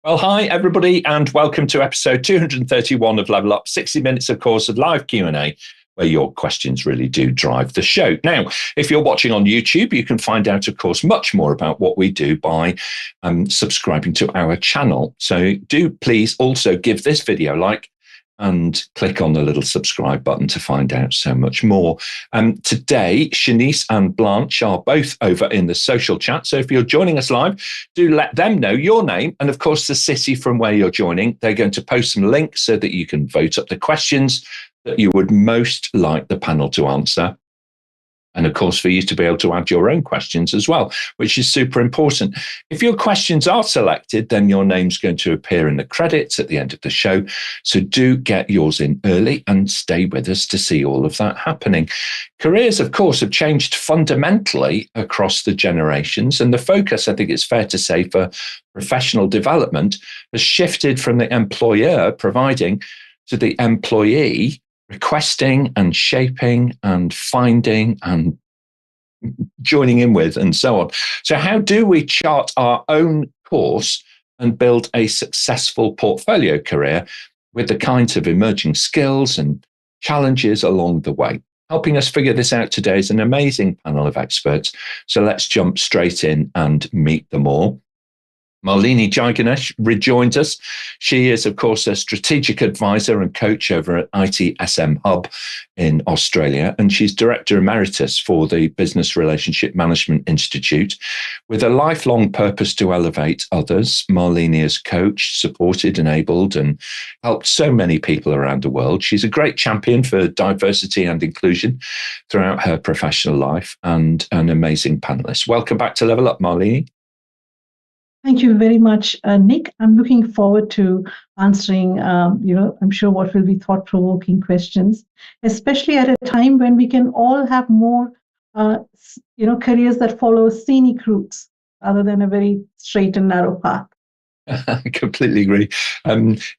Well, hi, everybody, and welcome to episode 231 of Level Up, 60 minutes, of course, of live Q&A, where your questions really do drive the show. Now, if you're watching on YouTube, you can find out, of course, much more about what we do by subscribing to our channel. So do please also give this video a like and click on the little subscribe button to find out so much more. Today, Shanice and Blanche are both over in the social chat. So if you're joining us live, do let them know your name and, of course, the city from where you're joining. They're going to post some links so that you can vote up the questions that you would most like the panel to answer. And of course, for you to be able to add your own questions as well, which is super important. If your questions are selected, then your name's going to appear in the credits at the end of the show. So do get yours in early and stay with us to see all of that happening. Careers, of course, have changed fundamentally across the generations. And the focus, I think it's fair to say, for professional development has shifted from the employer providing to the employee requesting and shaping and finding and joining in with and so on. So how do we chart our own course and build a successful portfolio career with the kinds of emerging skills and challenges along the way? Helping us figure this out today is an amazing panel of experts. So let's jump straight in and meet them all. Malini Jayaganesh rejoins us. She is, of course, a strategic advisor and coach over at ITSM Hub in Australia, and she's Director Emeritus for the Business Relationship Management Institute. With a lifelong purpose to elevate others, Malini has coached, supported, enabled, and helped so many people around the world. She's a great champion for diversity and inclusion throughout her professional life and an amazing panelist. Welcome back to Level Up, Malini. Thank you very much, Nick. I'm looking forward to answering, I'm sure what will be thought-provoking questions, especially at a time when we can all have more, careers that follow scenic routes rather than a very straight and narrow path. I completely agree.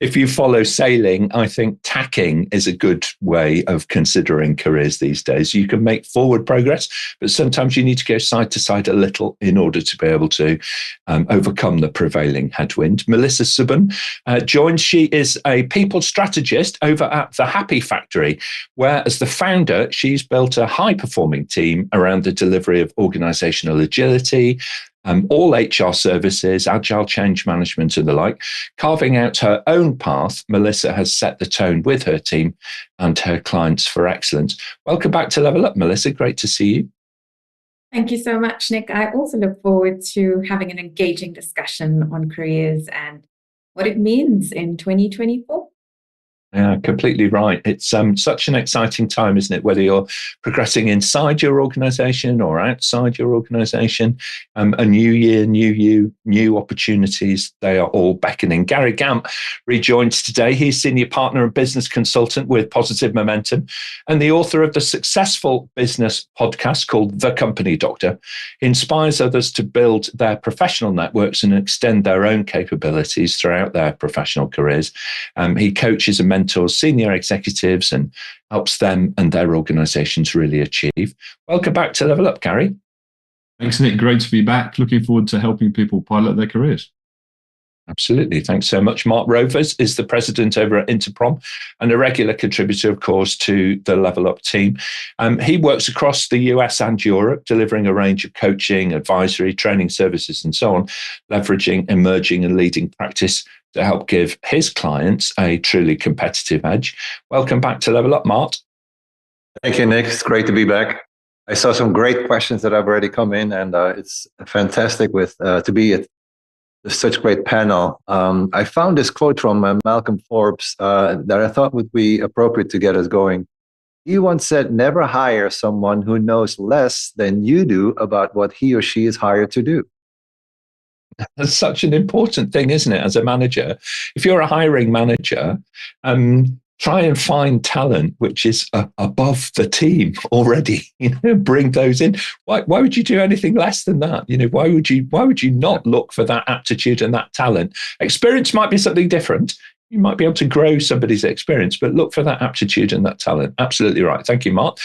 If you follow sailing, I think tacking is a good way of considering careers these days. You can make forward progress, but sometimes you need to go side to side a little in order to be able to overcome the prevailing headwind. Melissa Subban joins. She is a people strategist over at the HappyFactory, where as the founder, she's built a high-performing team around the delivery of organizational agility, all HR services, agile change management and the like. Carving out her own path, Melissa has set the tone with her team and her clients for excellence. Welcome back to Level Up, Melissa. Great to see you. Thank you so much, Nick. I also look forward to having an engaging discussion on careers and what it means in 2024. Yeah, completely right. It's such an exciting time, isn't it? Whether you're progressing inside your organization or outside your organization, a new year, new you, new opportunities, they are all beckoning. Gary Gamp rejoins today. He's Senior Partner and Business Consultant with Positive Momentum and the author of the successful business podcast called The Company Doctor. He inspires others to build their professional networks and extend their own capabilities throughout their professional careers. He coaches and mentors senior executives and helps them and their organizations really achieve. Welcome back to Level Up, Gary. Thanks, Nick. Great to be back. Looking forward to helping people pilot their careers. Absolutely. Thanks so much. Mart Rovers is the president over at INTERPROM and a regular contributor, of course, to the Level Up team. He works across the US and Europe, delivering a range of coaching, advisory, training services, and so on, leveraging emerging and leading practice to help give his clients a truly competitive edge. Welcome back to Level Up, Mart. Thank you, Nick. It's great to be back. I saw some great questions that have already come in, and it's fantastic to be at such great panel. I found this quote from Malcolm Forbes that I thought would be appropriate to get us going. He once said, "Never hire someone who knows less than you do about what he or she is hired to do." That's such an important thing, isn't it? As a manager, if you're a hiring manager, try and find talent which is above the team already. Bring those in. Why would you do anything less than that? Why would you not look for that aptitude and that talent? Experience might be something different. you might be able to grow somebody's experience, but look for that aptitude and that talent. Absolutely right. Thank you, Mart.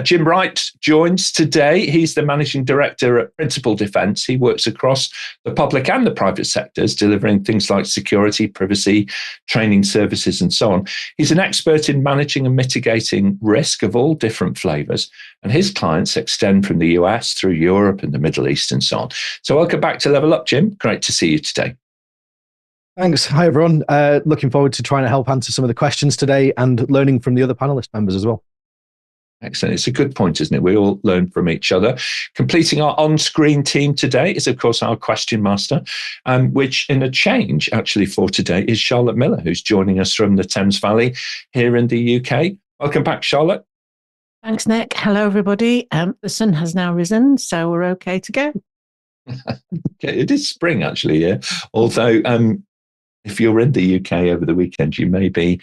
Jim Wright joins today. He's the Managing Director at Principal Defence. He works across the public and the private sectors, delivering things like security, privacy, training services, and so on. He's an expert in managing and mitigating risk of all different flavours, and his clients extend from the US through Europe and the Middle East and so on. So welcome back to Level Up, Jim. Great to see you today. Thanks. Hi, everyone. Looking forward to trying to help answer some of the questions today and learning from the other panelist members as well. Excellent. It's a good point, isn't it? We all learn from each other. Completing our on-screen team today is, of course, our question master, which in a change actually for today is Charlotte Miller, who's joining us from the Thames Valley here in the UK. Welcome back, Charlotte. Thanks, Nick. Hello, everybody. The sun has now risen, so we're okay to go. Okay, it is spring, actually, yeah. Although, if you're in the UK over the weekend, you may be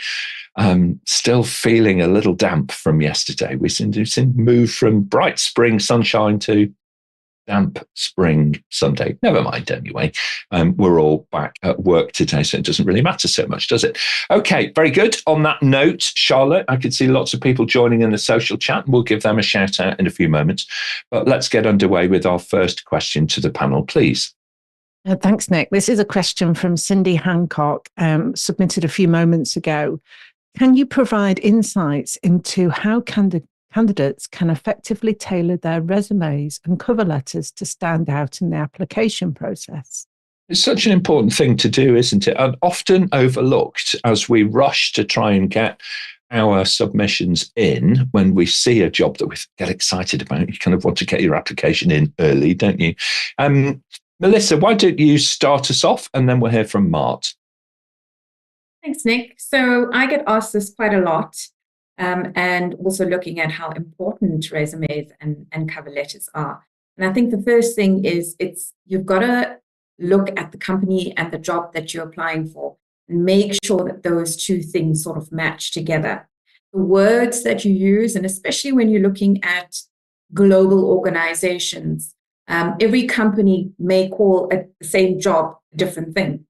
still feeling a little damp from yesterday. We seem to move from bright spring sunshine to damp spring Sunday. Never mind, anyway. We're all back at work today, so it doesn't really matter so much, does it? Okay, very good. On that note, Charlotte, I can see lots of people joining in the social chat. We'll give them a shout out in a few moments. But let's get underway with our first question to the panel, please. Thanks, Nick. This is a question from Cindy Hancock, submitted a few moments ago. Can you provide insights into how candidates can effectively tailor their resumes and cover letters to stand out in the application process? It's such an important thing to do, isn't it? And often overlooked as we rush to try and get our submissions in when we see a job that we get excited about. You kind of want to get your application in early, don't you? Melissa, why don't you start us off and then we'll hear from Mart. Thanks, Nick. So I get asked this quite a lot, and also looking at how important resumes and cover letters are. And I think the first thing is you've got to look at the company and the job that you're applying for and make sure that those two things sort of match together. The words that you use, and especially when you're looking at global organizations, every company may call the same job a different thing.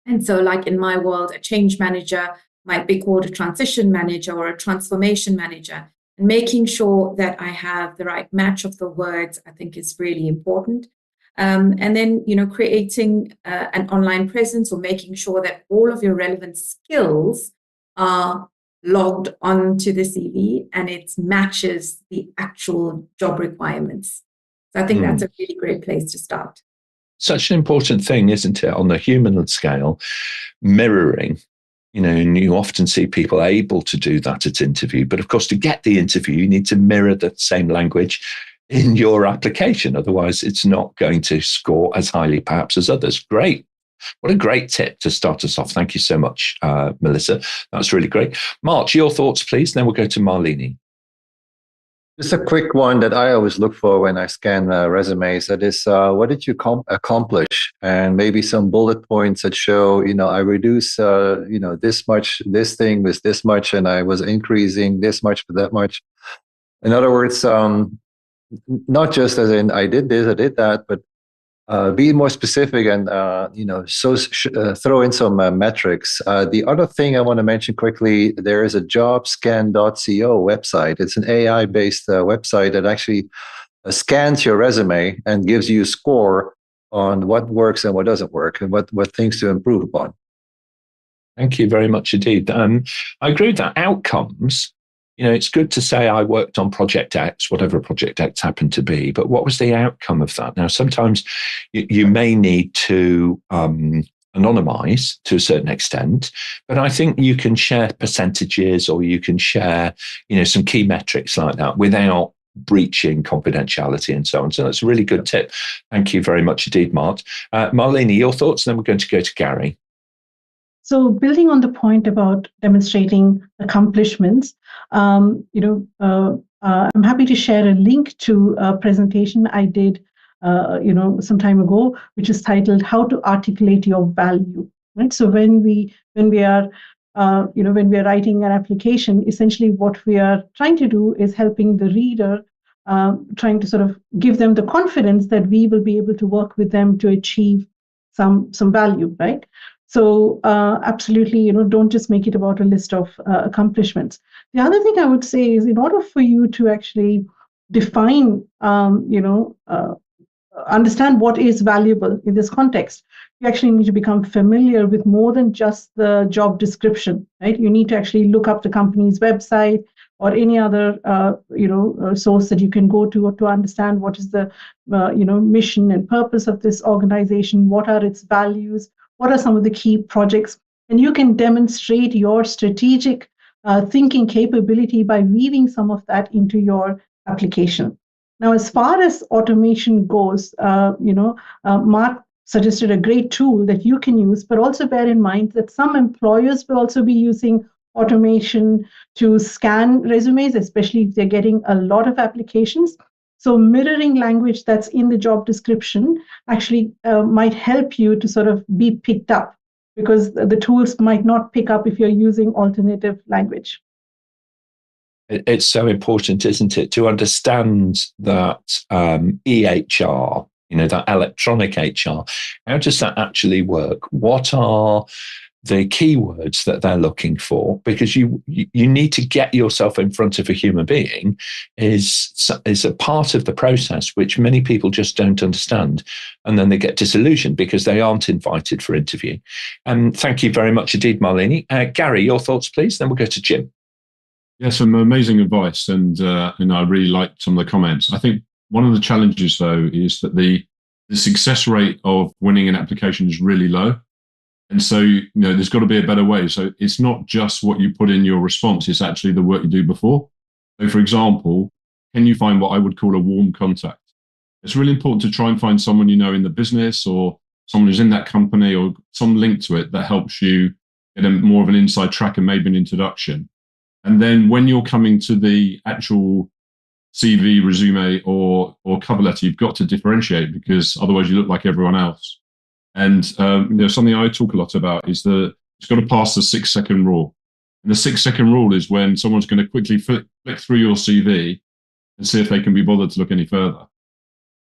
And so like in my world, a change manager might be called a transition manager or a transformation manager. And making sure that I have the right match of the words, I think is really important. And then, creating an online presence or making sure that all of your relevant skills are logged onto the CV and it matches the actual job requirements. So I think that's a really great place to start. Such an important thing, isn't it, on the human scale, mirroring, and you often see people able to do that at interview. But of course, to get the interview, you need to mirror the same language in your application. Otherwise, it's not going to score as highly perhaps as others. Great. What a great tip to start us off. Thank you so much, Melissa. That's really great. Mart, your thoughts, please. Then we'll go to Malini. Just a quick one that I always look for when I scan resumes. That is, what did you accomplish? And maybe some bullet points that show, I reduce, this much, this thing was this much, and I was increasing this much for that much. In other words, not just as in I did this, I did that, but be more specific and throw in some metrics. The other thing I want to mention quickly, there is a jobscan.co website. It's an AI-based website that actually scans your resume and gives you a score on what works and what doesn't work and what things to improve upon. Thank you very much indeed. I agree with that. Outcomes. It's good to say I worked on Project X, whatever Project X happened to be, but what was the outcome of that? Now, sometimes you may need to anonymize to a certain extent, but I think you can share percentages or you can share, some key metrics like that without breaching confidentiality and so on. So that's a really good tip. Thank you very much indeed, Mart. Malini, your thoughts, and then we're going to go to Gary. So building on the point about demonstrating accomplishments, I'm happy to share a link to a presentation I did, some time ago, which is titled "How to Articulate Your Value." Right. So when we are writing an application, essentially what we are trying to do is helping the reader, trying to sort of give them the confidence that we will be able to work with them to achieve some value, right? So absolutely, don't just make it about a list of accomplishments. The other thing I would say is, in order for you to actually define, understand what is valuable in this context, you actually need to become familiar with more than just the job description, right? You need to actually look up the company's website or any other, source that you can go to understand what is the, mission and purpose of this organization, what are its values, what are some of the key projects, and you can demonstrate your strategic thinking capability by weaving some of that into your application. Now, as far as automation goes, Mart suggested a great tool that you can use, but also bear in mind that some employers will also be using automation to scan resumes, especially if they're getting a lot of applications. So mirroring language that's in the job description actually might help you to sort of be picked up, because the tools might not pick up if you're using alternative language. It's so important, isn't it, to understand that EHR, that electronic HR. How does that actually work? What are the keywords that they're looking for? Because you need to get yourself in front of a human being is a part of the process which many people just don't understand, and then they get disillusioned because they aren't invited for interview. Thank you very much indeed, Malini. Gary, your thoughts, please. Then we'll go to Jim. Yeah, some amazing advice, and I really liked some of the comments. I think one of the challenges, though, is that the success rate of winning an application is really low, and so there's got to be a better way. So it's not just what you put in your response; it's actually the work you do before. So, for example, can you find what I would call a warm contact? It's really important to try and find someone in the business, or someone who's in that company, or some link to it that helps you get more of an inside track and maybe an introduction. And then when you're coming to the actual CV, resume, or cover letter, you've got to differentiate, because otherwise you look like everyone else. And something I talk a lot about is that it's got to pass the 6-second rule. And the 6-second rule is when someone's going to quickly flick through your CV and see if they can be bothered to look any further.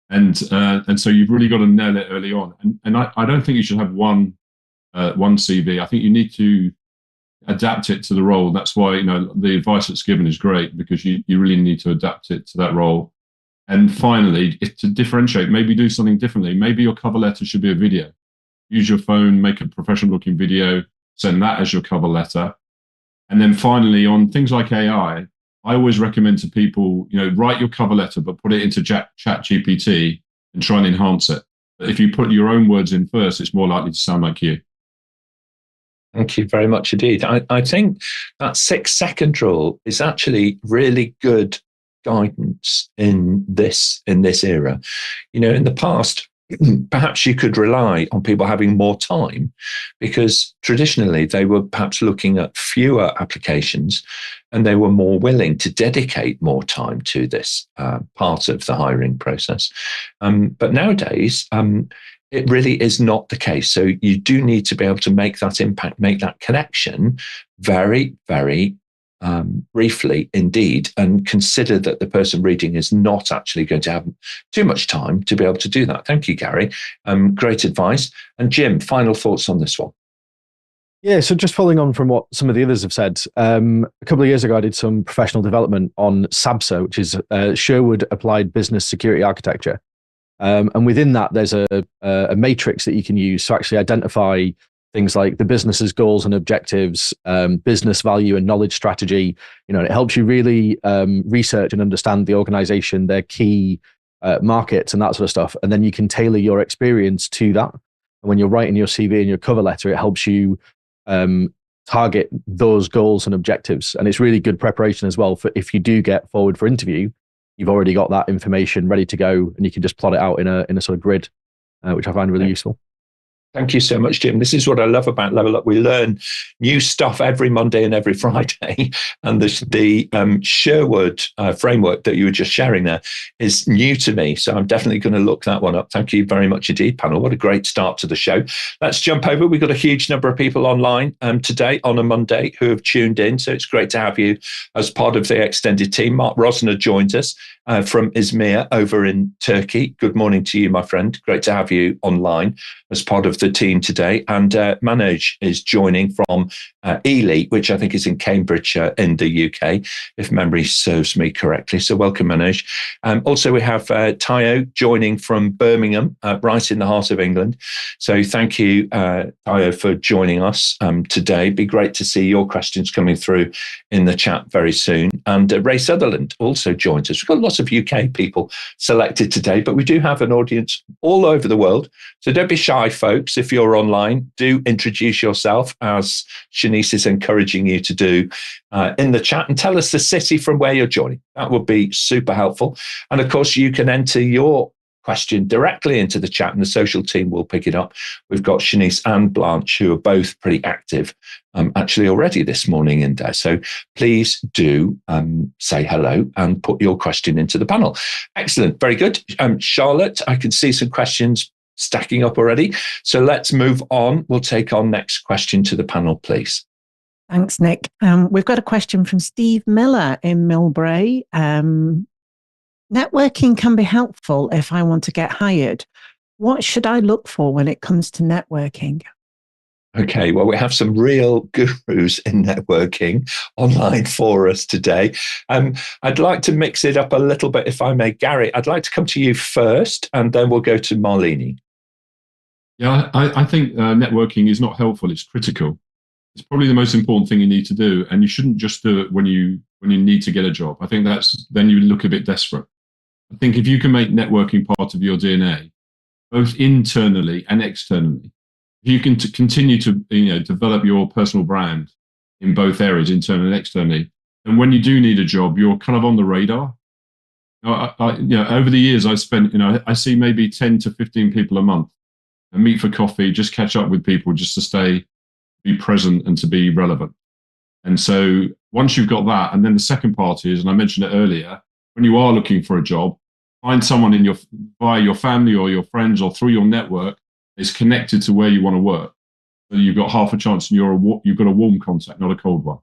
And so you've really got to nail it early on. And I don't think you should have one CV. I think you need to adapt it to the role. That's why the advice that's given is great, because you really need to adapt it to that role. And finally, to differentiate, maybe do something differently. Maybe your cover letter should be a video. Use your phone, make a professional looking video, send that as your cover letter. And then finally, on things like AI, I always recommend to people, write your cover letter, but put it into Chat GPT and try and enhance it. But if you put your own words in first, it's more likely to sound like you. Thank you very much indeed. I think that 6-second rule is actually really good guidance in this era. In the past, perhaps you could rely on people having more time, because traditionally they were perhaps looking at fewer applications and they were more willing to dedicate more time to this part of the hiring process. But nowadays, it really is not the case. So you do need to be able to make that impact, make that connection very, very briefly indeed, and consider that the person reading is not actually going to have too much time to be able to do that. Thank you, Gary. Great advice. And Jim, final thoughts on this one? Yeah, so just following on from what some of the others have said, a couple of years ago, I did some professional development on SABSA, which is Sherwood Applied Business Security Architecture. And within that, there's a matrix that you can use to actually identify things like the business's goals and objectives, business value and knowledge strategy. It helps you really research and understand the organization, their key markets and that sort of stuff. And then you can tailor your experience to that. And when you're writing your CV and your cover letter, it helps you target those goals and objectives. And it's really good preparation as well for if you do get forward for interview. You've already got that information ready to go, and you can just plot it out in a sort of grid, which I find really useful. Thank you so much, Jim. This is what I love about Level Up. We learn new stuff every Monday and every Friday. And the Sherwood framework that you were just sharing there is new to me. So I'm definitely going to look that one up. Thank you very much indeed, panel. What a great start to the show. Let's jump over. We've got a huge number of people online today on a Monday who have tuned in. So it's great to have you as part of the extended team. Mark Rosner joins us. from Izmir over in Turkey. Good morning to you, my friend. Great to have you online as part of the team today. And Manoj is joining from Ely, which I think is in Cambridgeshire in the UK, if memory serves me correctly. So welcome, Manoj. Also, we have Tayo joining from Birmingham, right in the heart of England. So thank you, Tayo, for joining us today. It'd be great to see your questions coming through in the chat very soon. And Ray Sutherland also joins us. We've got lots of UK people selected today, but we do have an audience all over the world. So don't be shy, folks. If you're online, do introduce yourself, as Shanice is encouraging you to do in the chat, and tell us the city from where you're joining. That would be super helpful. And of course, you can enter your question directly into the chat and the social team will pick it up. We've got Shanice and Blanche, who are both pretty active actually already this morning in there. So please do say hello and put your question into the panel. Excellent. Very good. Charlotte, I can see some questions stacking up already. So let's move on. We'll take our next question to the panel, please. Thanks, Nick. We've got a question from Steve Miller in Millbrae. Networking can be helpful if I want to get hired. What should I look for when it comes to networking? Okay, well, we have some real gurus in networking online for us today. I'd like to mix it up a little bit, if I may. Gary, I'd like to come to you first, and then we'll go to Malini. Yeah, I think networking is not helpful. It's critical. It's probably the most important thing you need to do, and you shouldn't just do it when you need to get a job. I think then you look a bit desperate. I think if you can make networking part of your DNA, both internally and externally, if you can continue to develop your personal brand in both areas, internally and externally, and when you do need a job, you're kind of on the radar. Over the years, I spent, I see maybe 10 to 15 people a month and meet for coffee, just catch up with people, just to be present and to be relevant. And so once you've got that, and then the second part is, and I mentioned it earlier, when you are looking for a job, find someone via your family or your friends or through your network is connected to where you want to work. So you've got half a chance and you've got a warm contact, not a cold one.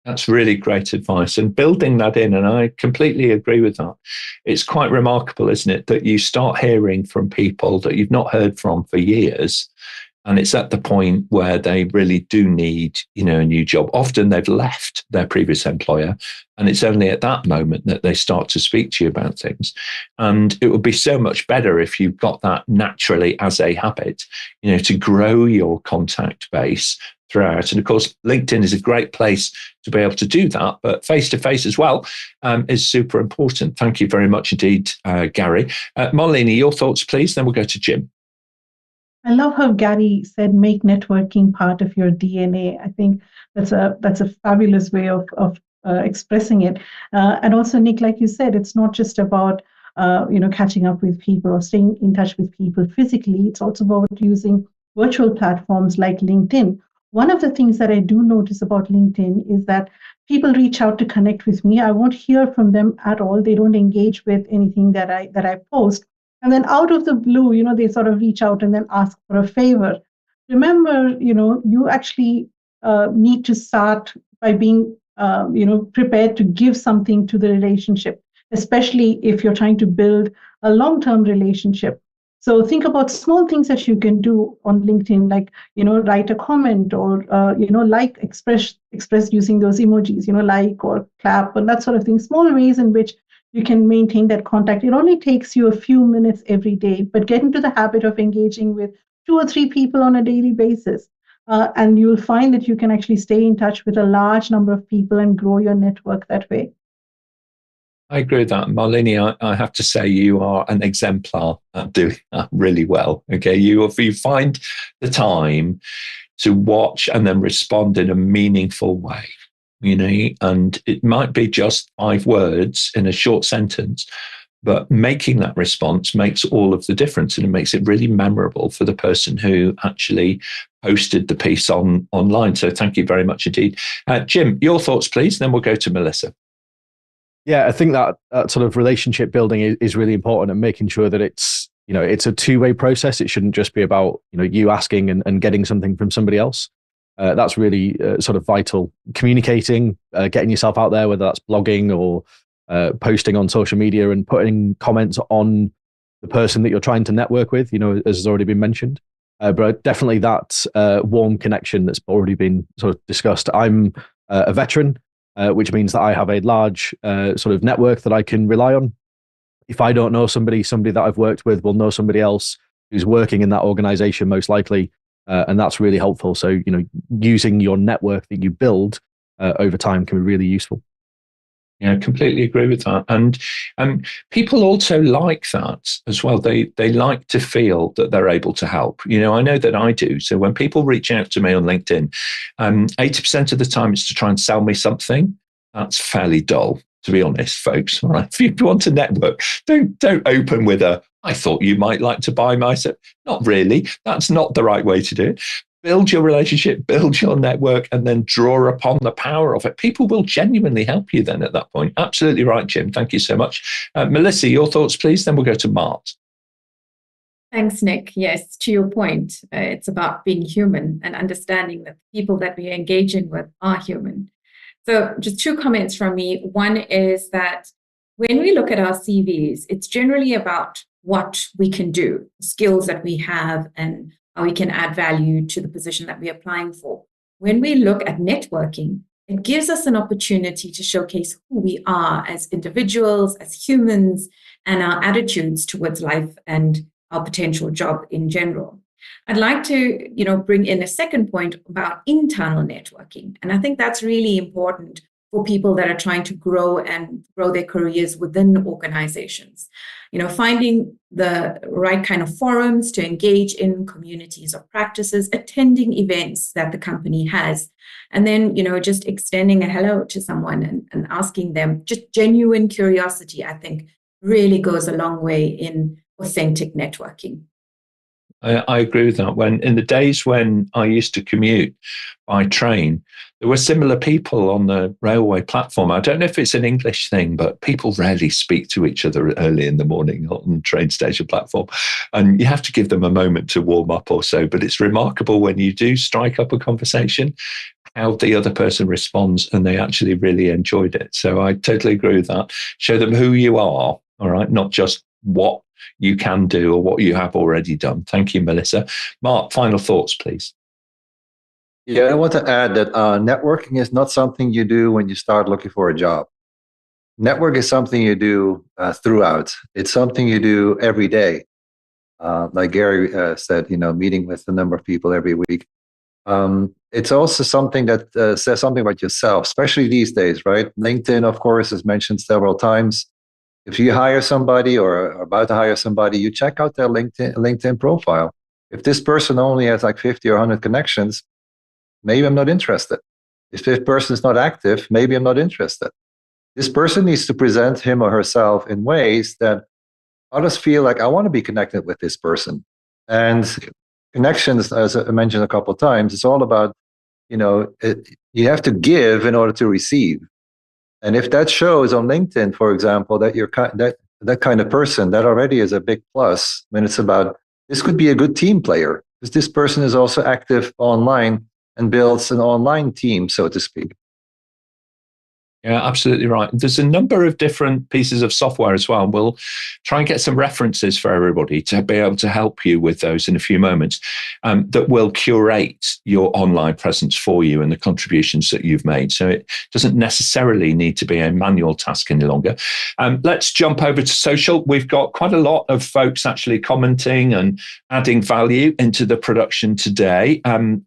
That's really great advice, and building that in, and I completely agree with that. It's quite remarkable, isn't it, that you start hearing from people that you've not heard from for years, and it's at the point where they really do need, a new job. Often they've left their previous employer, and it's only at that moment that they start to speak to you about things. And it would be so much better if you've got that naturally as a habit, to grow your contact base throughout. And of course, LinkedIn is a great place to be able to do that, but face-to-face as well is super important. Thank you very much indeed, Gary. Malini, your thoughts, please, then we'll go to Jim. I love how Gary said, make networking part of your DNA. I think that's a fabulous way of expressing it. And also, Nick, like you said, it's not just about catching up with people or staying in touch with people physically. It's also about using virtual platforms like LinkedIn. One of the things that I do notice about LinkedIn is that people reach out to connect with me. I won't hear from them at all. They don't engage with anything that I post. And then out of the blue, they sort of reach out and then ask for a favor. Remember, you actually need to start by being, prepared to give something to the relationship, especially if you're trying to build a long-term relationship. So think about small things that you can do on LinkedIn, like, write a comment or, like, express using those emojis, like or clap and that sort of thing. Small ways in which you can maintain that contact. It only takes you a few minutes every day, but get into the habit of engaging with 2 or 3 people on a daily basis. And you'll find that you can actually stay in touch with a large number of people and grow your network that way. I agree with that. Malini, I have to say you are an exemplar at doing that really well. Okay, you find the time to watch and then respond in a meaningful way. And it might be just 5 words in a short sentence, but making that response makes all of the difference, and it makes it really memorable for the person who actually posted the piece online. So thank you very much indeed. Jim, your thoughts, please, then we'll go to Melissa. Yeah, I think that sort of relationship building is really important, and making sure that it's a two-way process. It shouldn't just be about you asking and getting something from somebody else. That's really sort of vital. Communicating, getting yourself out there, whether that's blogging or posting on social media and putting comments on the person that you're trying to network with, as has already been mentioned. But definitely that warm connection that's already been sort of discussed. I'm a veteran, which means that I have a large sort of network that I can rely on. If I don't know somebody that I've worked with will know somebody else who's working in that organization most likely. And that's really helpful. So, using your network that you build over time can be really useful. Yeah, I completely agree with that. And people also like that as well. They like to feel that they're able to help. I know that I do. So when people reach out to me on LinkedIn, 80% of the time it's to try and sell me something. That's fairly dull, to be honest, folks. All right? If you want to network, don't open with I thought you might like to buy my stuff. Not really. That's not the right way to do it. Build your relationship, build your network, and then draw upon the power of it. People will genuinely help you then at that point. Absolutely right, Jim. Thank you so much. Melissa, your thoughts, please. Then we'll go to Mart. Thanks, Nick. Yes, to your point, it's about being human and understanding that the people that we are engaging with are human. So just 2 comments from me. One is that when we look at our CVs, it's generally about what we can do, skills that we have, and how we can add value to the position that we're applying for. When we look at networking, it gives us an opportunity to showcase who we are as individuals, as humans, and our attitudes towards life and our potential job in general. I'd like to, bring in a second point about internal networking. And I think that's really important for people that are trying to grow their careers within organizations. Finding the right kind of forums to engage in, communities of practices, attending events that the company has, and then, just extending a hello to someone and asking them, just genuine curiosity, I think really goes a long way in authentic networking. I agree with that. When in the days when I used to commute by train, there were similar people on the railway platform. I don't know if it's an English thing, but people rarely speak to each other early in the morning on the train station platform. And you have to give them a moment to warm up or so. But it's remarkable when you do strike up a conversation, how the other person responds, and they actually really enjoyed it. So I totally agree with that. Show them who you are, all right, not just what you can do or what you have already done. Thank you, Melissa. Mark, final thoughts, please. Yeah, I want to add that networking is not something you do when you start looking for a job. Network is something you do throughout. It's something you do every day. Like Gary said, meeting with a number of people every week. It's also something that says something about yourself, especially these days, right? LinkedIn, of course, is mentioned several times. If you hire somebody or are about to hire somebody, you check out their LinkedIn profile. If this person only has like 50 or 100 connections, maybe I'm not interested. If this person is not active, maybe I'm not interested. This person needs to present him or herself in ways that others feel like, I want to be connected with this person. And connections, as I mentioned a couple of times, it's all about, you have to give in order to receive. And if that shows on LinkedIn, for example, that you're that kind of person, that already is a big plus. When it's about, this could be a good team player, because this person is also active online and builds an online team, so to speak. Yeah, absolutely right. There's a number of different pieces of software as well. We'll try and get some references for everybody to be able to help you with those in a few moments, that will curate your online presence for you and the contributions that you've made. So it doesn't necessarily need to be a manual task any longer. Let's jump over to social. We've got quite a lot of folks actually commenting and adding value into the production today.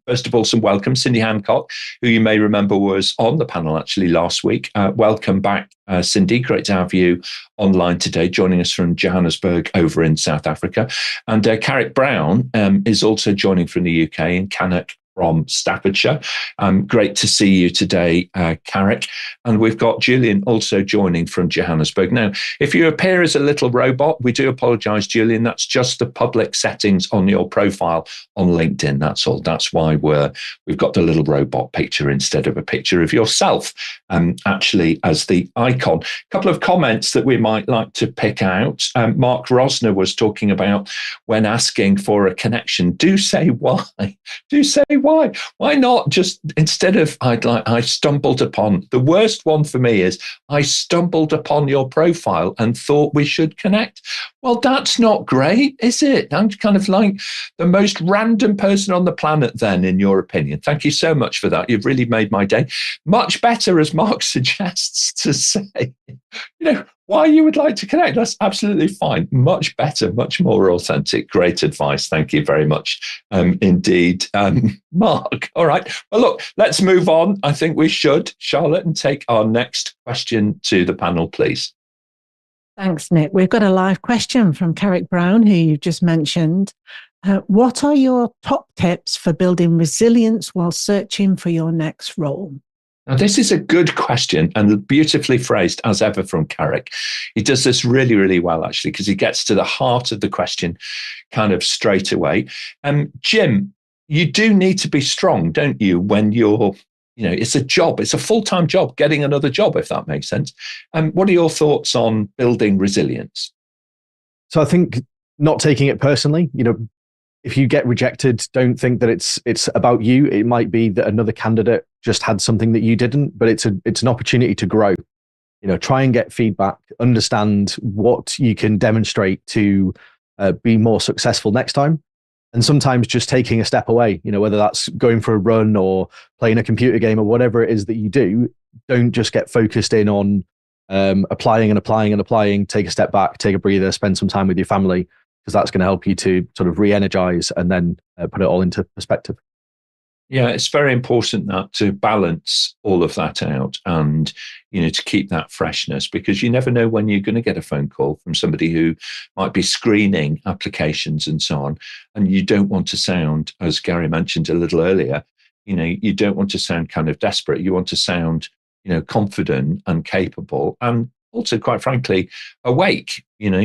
First of all, some welcome. Cindy Hancock, who you may remember was on the panel actually last week. Welcome back, Cindy. Great to have you online today, joining us from Johannesburg over in South Africa. And Carrick Brown is also joining from the UK in Cannock from Staffordshire. Great to see you today, Carrick. And we've got Julian also joining from Johannesburg. Now, if you appear as a little robot, we do apologise, Julian. That's just the public settings on your profile on LinkedIn. That's all. That's why we've got the little robot picture instead of a picture of yourself, actually, as the icon. A couple of comments that we might like to pick out. Mark Rosner was talking about when asking for a connection. Do say why. Do say Why not just, instead of I stumbled upon, the worst one for me is I stumbled upon your profile and thought we should connect. Well, that's not great, is it? I'm kind of like the most random person on the planet then, in your opinion. Thank you so much for that. You've really made my day. Much better, as Mark suggests, to say, why you would like to connect. That's absolutely fine. Much better, much more authentic. Great advice. Thank you very much indeed, Mark. All right. Well, look, let's move on. I think we should, Charlotte, and take our next question to the panel, please. Thanks, Nick. We've got a live question from Carrick Brown, who you've just mentioned. What are your top tips for building resilience while searching for your next role? Now, this is a good question and beautifully phrased as ever from Carrick. He does this really, really well, actually, because he gets to the heart of the question kind of straight away. Jim, you do need to be strong, don't you, when you're, it's a job, it's a full-time job, getting another job, if that makes sense. What are your thoughts on building resilience? So I think not taking it personally, if you get rejected, don't think that it's about you. It might be that another candidate just had something that you didn't, but it's an opportunity to grow. Try and get feedback, understand what you can demonstrate to be more successful next time. And sometimes just taking a step away, whether that's going for a run or playing a computer game or whatever it is that you do, don't just get focused in on applying and applying and applying. Take a step back, take a breather, spend some time with your family, because that's going to help you to sort of re-energize and then put it all into perspective. Yeah, it's very important that to balance all of that out and, to keep that freshness, because you never know when you're going to get a phone call from somebody who might be screening applications and so on. And you don't want to sound, as Gary mentioned a little earlier, you don't want to sound kind of desperate. You want to sound, confident and capable, and also, quite frankly, awake,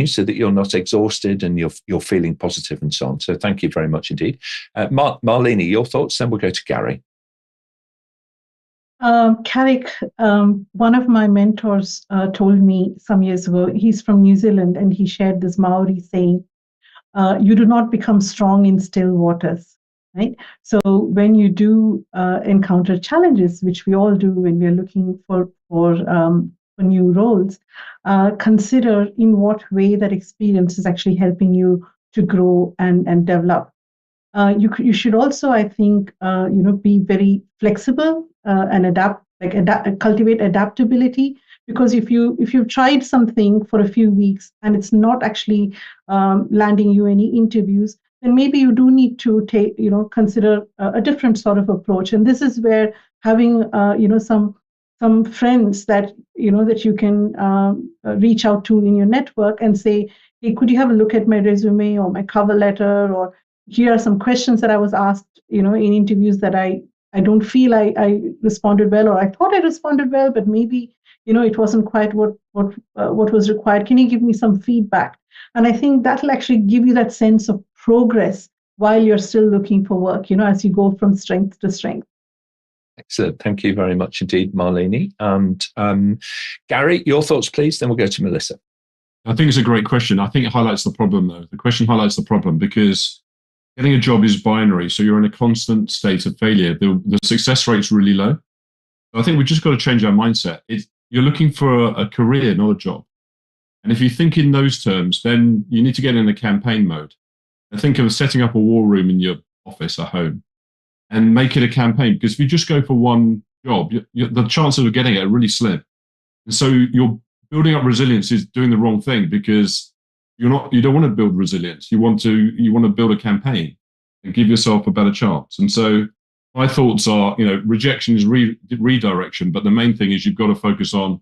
so that you're not exhausted and you're feeling positive and so on. So thank you very much indeed. Malini, your thoughts, then we'll go to Gary. Carrick, one of my mentors told me some years ago, he's from New Zealand, and he shared this Maori saying, you do not become strong in still waters, right? So when you do encounter challenges, which we all do when we're looking for new roles, consider in what way that experience is actually helping you to grow and develop. You should also, I think, be very flexible and cultivate adaptability. Because if you've tried something for a few weeks and it's not actually landing you any interviews, then maybe you do need to consider a different sort of approach. And this is where having some friends that you can reach out to in your network and say, hey, could you have a look at my resume or my cover letter, or here are some questions that I was asked, in interviews that I don't feel I responded well, or I thought I responded well, but maybe, it wasn't quite what was required. Can you give me some feedback? And I think that'll actually give you that sense of progress while you're still looking for work, as you go from strength to strength. Excellent. Thank you very much indeed, Malini. And Gary, your thoughts, please. Then we'll go to Melissa. I think it's a great question. I think it highlights the problem, though. The question highlights the problem because getting a job is binary. So you're in a constant state of failure. The success rate's really low. So I think we've just got to change our mindset. You're looking for a career, not a job. And if you think in those terms, then you need to get in a campaign mode. And think of setting up a war room in your office at home and make it a campaign. Because if you just go for one job, the chances of getting it are really slim. And so you're building up resilience is doing the wrong thing, because you don't want to build resilience. You want to build a campaign and give yourself a better chance. And so my thoughts are, rejection is redirection, but the main thing is you've got to focus on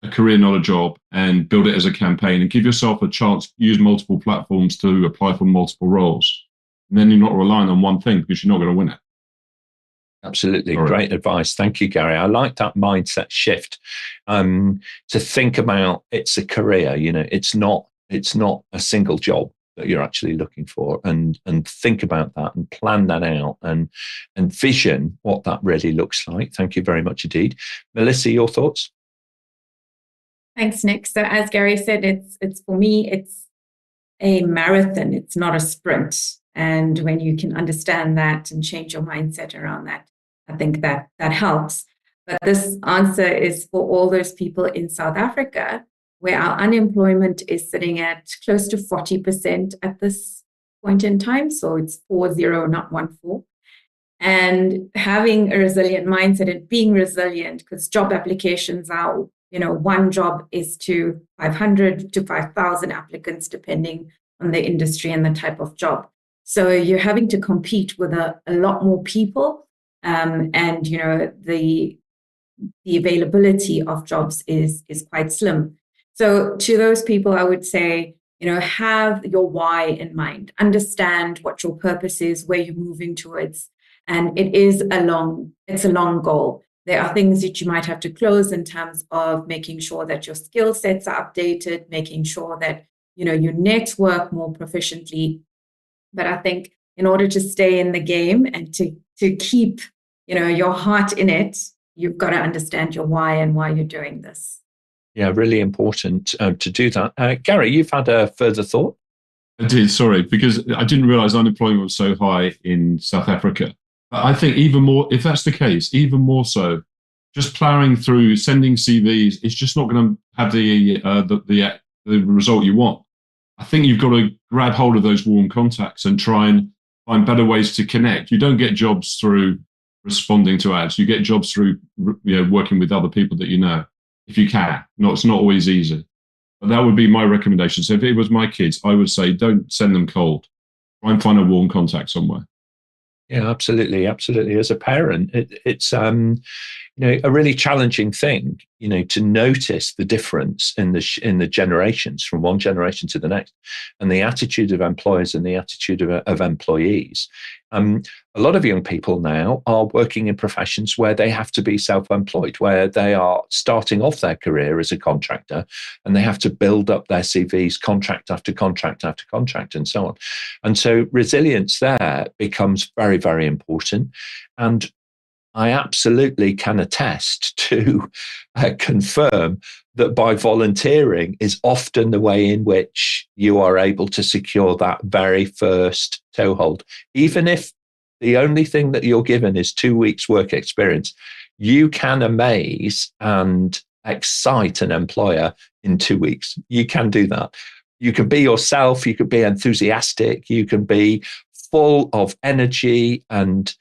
a career, not a job, and build it as a campaign and give yourself a chance, use multiple platforms to apply for multiple roles. And then you're not relying on one thing, because you're not going to win it. Absolutely. Great advice. Thank you, Gary. I like that mindset shift to think about it's a career, it's not a single job that you're actually looking for, and think about that and plan that out and vision what that really looks like. Thank you very much indeed. Melissa, your thoughts? Thanks, Nick. So as Gary said, it's for me, it's a marathon. It's not a sprint. And when you can understand that and change your mindset around that, I think that helps. But this answer is for all those people in South Africa, where our unemployment is sitting at close to 40% at this point in time. So it's 40, not 14. And having a resilient mindset and being resilient, because job applications are, one job is to 500 to 5,000 applicants, depending on the industry and the type of job. So you're having to compete with a lot more people. And, the availability of jobs is quite slim. So to those people, I would say, have your why in mind, understand what your purpose is, where you're moving towards. And it's a long goal. There are things that you might have to close in terms of making sure that your skill sets are updated, making sure that, you network more proficiently. But I think in order to stay in the game and to keep, your heart in it, you've got to understand your why and why you're doing this. Yeah, really important to do that. Gary, you've had a further thought? I did, sorry, because I didn't realize unemployment was so high in South Africa. But I think even more, if that's the case, even more so, just plowing through, sending CVs, it's just not going to have the result you want. I think you've got to grab hold of those warm contacts and try and find better ways to connect. You don't get jobs through responding to ads. You get jobs through working with other people that you know, if you can. No, it's not always easy. But that would be my recommendation. So if it was my kids, I would say don't send them cold. Try and find a warm contact somewhere. Yeah, absolutely. As a parent, it's a really challenging thing, to notice the difference in the generations from one generation to the next, and the attitude of employers and the attitude of employees. A lot of young people now are working in professions where they have to be self-employed, where they are starting off their career as a contractor, and they have to build up their CVs, contract after contract after contract, and so on. And so resilience there becomes very, very important. And I absolutely can attest to confirm that by volunteering is often the way in which you are able to secure that very first toehold. Even if the only thing that you're given is 2 weeks work experience, you can amaze and excite an employer in 2 weeks. You can do that. You can be yourself, you can be enthusiastic, you can be full of energy and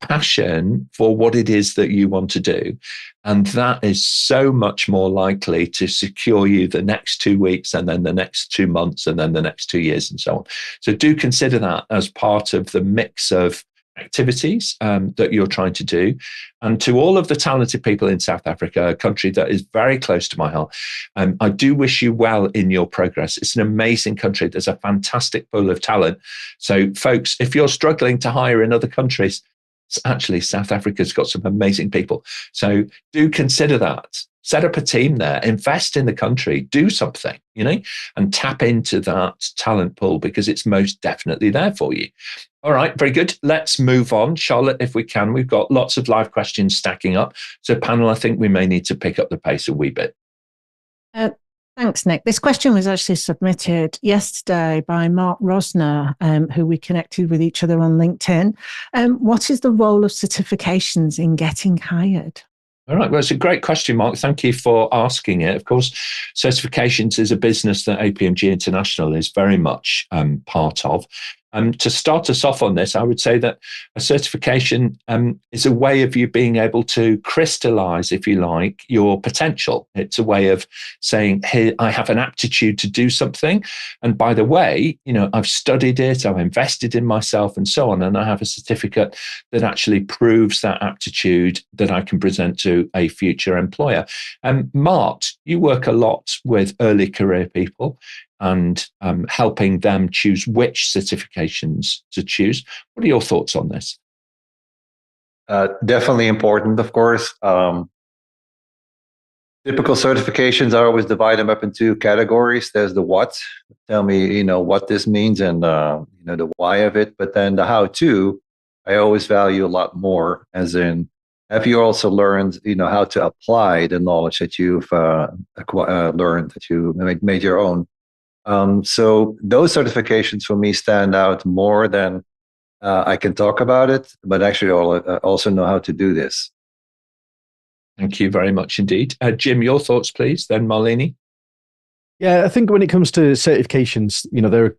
passion for what it is that you want to do. And that is so much more likely to secure you the next 2 weeks, and then the next 2 months, and then the next 2 years, and so on. So do consider that as part of the mix of activities that you're trying to do. And to all of the talented people in South Africa, a country that is very close to my heart, I do wish you well in your progress. It's an amazing country. There's a fantastic pool of talent. So folks, if you're struggling to hire in other countries, actually South Africa's got some amazing people. So do consider that. Set up a team there, invest in the country, do something, and tap into that talent pool, because it's most definitely there for you. All right, very good. Let's move on. Charlotte, if we can, we've got lots of live questions stacking up. So panel, I think we may need to pick up the pace a wee bit. Thanks, Nick. This question was actually submitted yesterday by Mark Rosner, who we connected with each other on LinkedIn. What is the role of certifications in getting hired? All right. Well, it's a great question, Mark. Thank you for asking it. Of course, certifications is a business that APMG International is very much part of. To start us off on this, I would say that a certification is a way of you being able to crystallize, if you like, your potential. It's a way of saying, hey, I have an aptitude to do something. And by the way, I've studied it, I've invested in myself and so on. And I have a certificate that actually proves that aptitude that I can present to a future employer. Mart, you work a lot with early career people and helping them choose which certifications to choose. What are your thoughts on this? Definitely important, of course. Typical certifications, I always divide them up into categories. There's the what, tell me, what this means, and the why of it. But then the how to, I always value a lot more, as in, have you also learned, how to apply the knowledge that you've learned, that you made your own? So those certifications for me stand out more than I can talk about it, but actually also know how to do this. Thank you very much indeed. Jim, your thoughts, please, then Malini. Yeah, I think when it comes to certifications,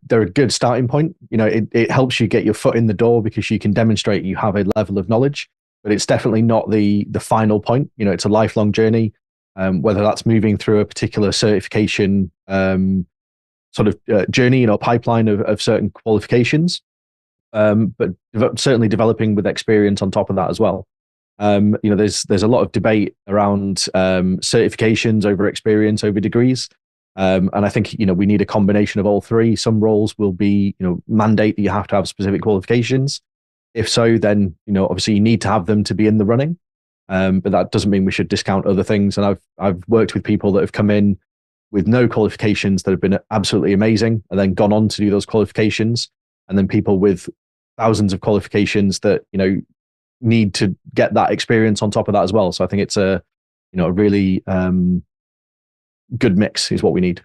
they're a good starting point. It helps you get your foot in the door because you can demonstrate you have a level of knowledge, but it's definitely not the final point. It's a lifelong journey, whether that's moving through a particular certification journey, pipeline of certain qualifications, but certainly developing with experience on top of that as well. There's a lot of debate around certifications over experience, over degrees. And I think, we need a combination of all three. Some roles will be, mandate that you have to have specific qualifications. If so, then, obviously you need to have them to be in the running. But that doesn't mean we should discount other things. And I've worked with people that have come in with no qualifications that have been absolutely amazing and then gone on to do those qualifications. And then people with thousands of qualifications that, need to get that experience on top of that as well. So I think it's a really good mix is what we need.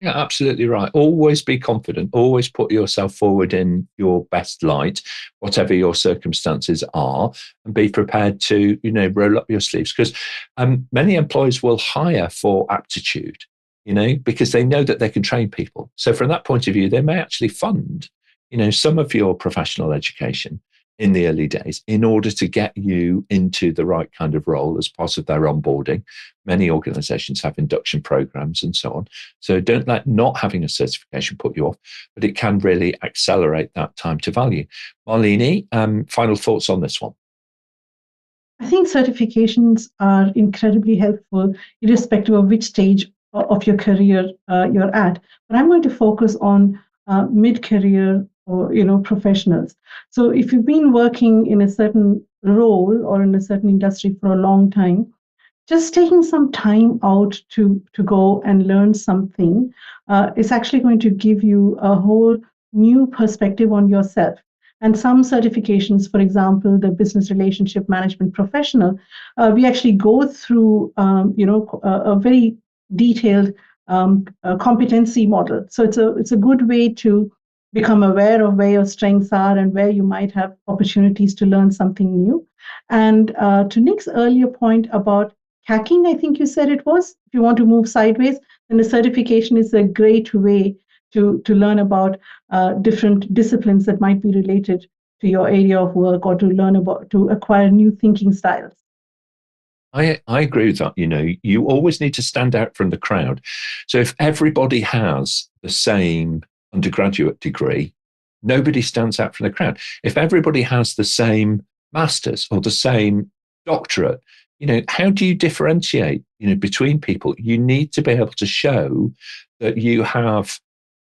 Yeah, absolutely right. Always be confident. Always put yourself forward in your best light, whatever your circumstances are, and be prepared to, roll up your sleeves. Because many employers will hire for aptitude, because they know that they can train people. So from that point of view, they may actually fund, some of your professional education in the early days in order to get you into the right kind of role as part of their onboarding. Many organizations have induction programs and so on. So don't let not having a certification put you off, but it can really accelerate that time to value. Malini, final thoughts on this one? I think certifications are incredibly helpful, irrespective of which stage of your career you're at. But I'm going to focus on mid-career or professionals. So if you've been working in a certain role or in a certain industry for a long time, just taking some time out to go and learn something is actually going to give you a whole new perspective on yourself. And some certifications, for example, the business relationship management professional, we actually go through a very detailed competency model. So it's a good way to become aware of where your strengths are and where you might have opportunities to learn something new. And to Nick's earlier point about hacking, I think you said it was, if you want to move sideways, then a certification is a great way to learn about different disciplines that might be related to your area of work or to acquire new thinking styles. I agree with that. You always need to stand out from the crowd. So if everybody has the same undergraduate degree, nobody stands out from the crowd. If everybody has the same master's or the same doctorate, how do you differentiate, between people? You need to be able to show that you have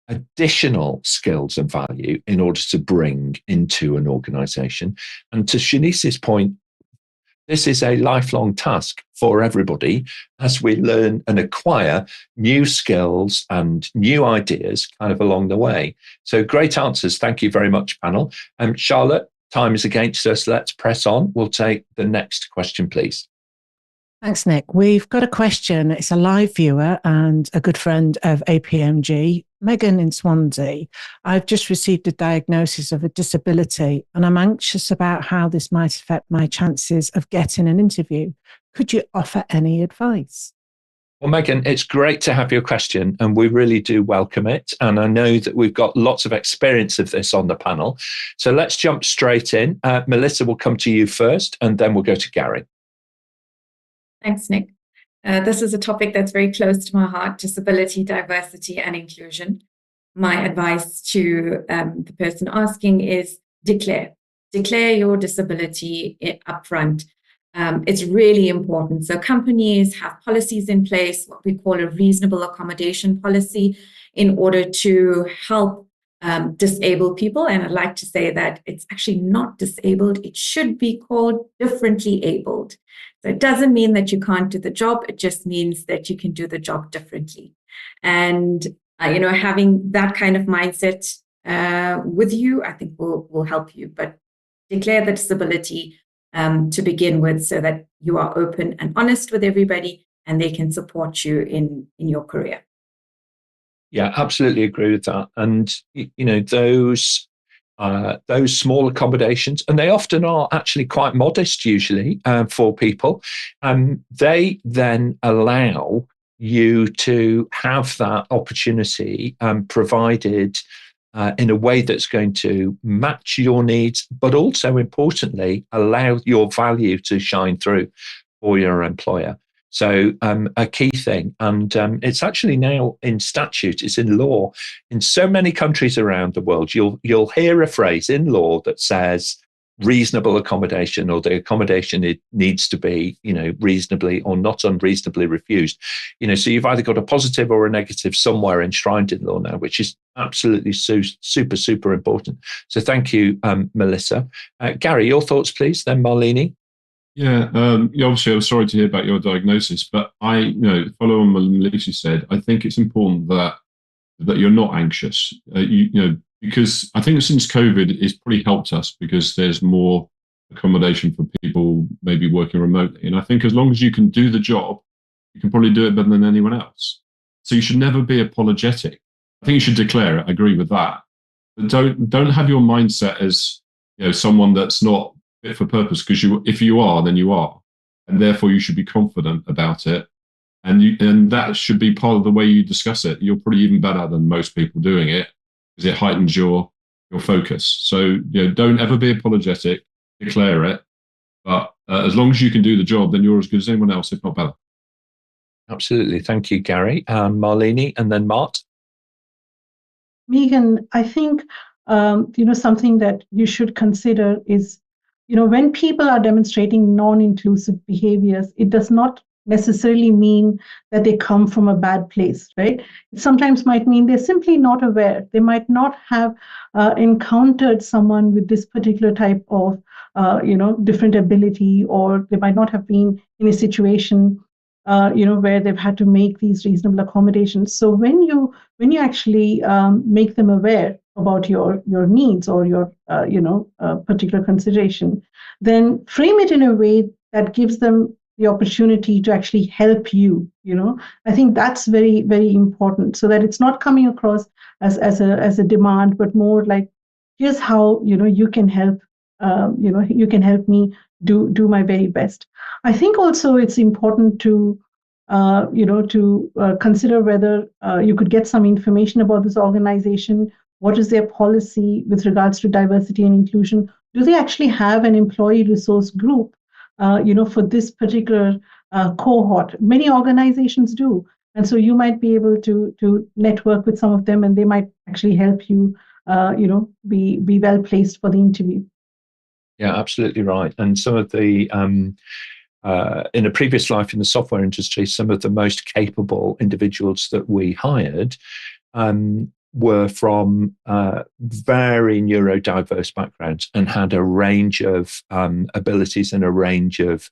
additional skills and value in order to bring into an organization. And to Shanice's point, this is a lifelong task for everybody as we learn and acquire new skills and new ideas kind of along the way. So great answers. Thank you very much, panel. Charlotte, time is against us. Let's press on. We'll take the next question, please. Thanks, Nick. We've got a question. It's a live viewer and a good friend of APMG, Megan in Swansea. I've just received a diagnosis of a disability and I'm anxious about how this might affect my chances of getting an interview. Could you offer any advice? Well, Megan, it's great to have your question and we really do welcome it. And I know that we've got lots of experience of this on the panel. So let's jump straight in. Melissa will come to you first and then we'll go to Gary. Thanks, Nick. This is a topic that's very close to my heart, disability, diversity, and inclusion. My advice to the person asking is declare your disability upfront. It's really important. So companies have policies in place, what we call a reasonable accommodation policy, in order to help disabled people. And I'd like to say that it's actually not disabled. It should be called differently abled. So it doesn't mean that you can't do the job. It just means that you can do the job differently. And, having that kind of mindset with you, I think will help you. But declare the disability to begin with so that you are open and honest with everybody and they can support you in your career. Yeah, absolutely agree with that. And those small accommodations, and they often are actually quite modest usually for people, they then allow you to have that opportunity provided in a way that's going to match your needs, but also importantly, allow your value to shine through for your employer. So a key thing, and it's actually now in statute, it's in law in so many countries around the world. You'll hear a phrase in law that says reasonable accommodation, or the accommodation it needs to be, reasonably or not unreasonably refused. So you've either got a positive or a negative somewhere enshrined in law now, which is absolutely super, super important. So thank you, Melissa. Gary, your thoughts, please. Then Malini. Yeah, obviously, I'm sorry to hear about your diagnosis, but follow on what Melissa said. I think it's important that you're not anxious. Because I think since COVID, it's pretty helped us because there's more accommodation for people maybe working remotely. And I think as long as you can do the job, you can probably do it better than anyone else. So you should never be apologetic. I think you should declare it. I agree with that. But don't have your mindset as someone that's not fit for purpose, because if you are, then you are, and therefore you should be confident about it. And that should be part of the way you discuss it. You're probably even better than most people doing it, because it heightens your focus. So don't ever be apologetic, declare it. But as long as you can do the job, then you're as good as anyone else, if not better. Absolutely. Thank you, Gary. Marlene, and then Mart. Megan, I think something that you should consider is, when people are demonstrating non-inclusive behaviors, it does not necessarily mean that they come from a bad place, right? It sometimes might mean they're simply not aware. They might not have encountered someone with this particular type of, different ability, or they might not have been in a situation, where they've had to make these reasonable accommodations. So when you actually make them aware about your needs or your particular consideration, then frame it in a way that gives them the opportunity to actually help you. I think that's very, very important, so that it's not coming across as a demand, but more like, here's how you can help. You can help me do my very best. I think also it's important to consider whether you could get some information about this organization. What is their policy with regards to diversity and inclusion? Do they actually have an employee resource group, for this particular cohort? Many organizations do. And so you might be able to network with some of them, and they might actually help you, be well placed for the interview. Yeah, absolutely right. And some of the, in a previous life in the software industry, some of the most capable individuals that we hired were from very neurodiverse backgrounds and had a range of abilities and a range of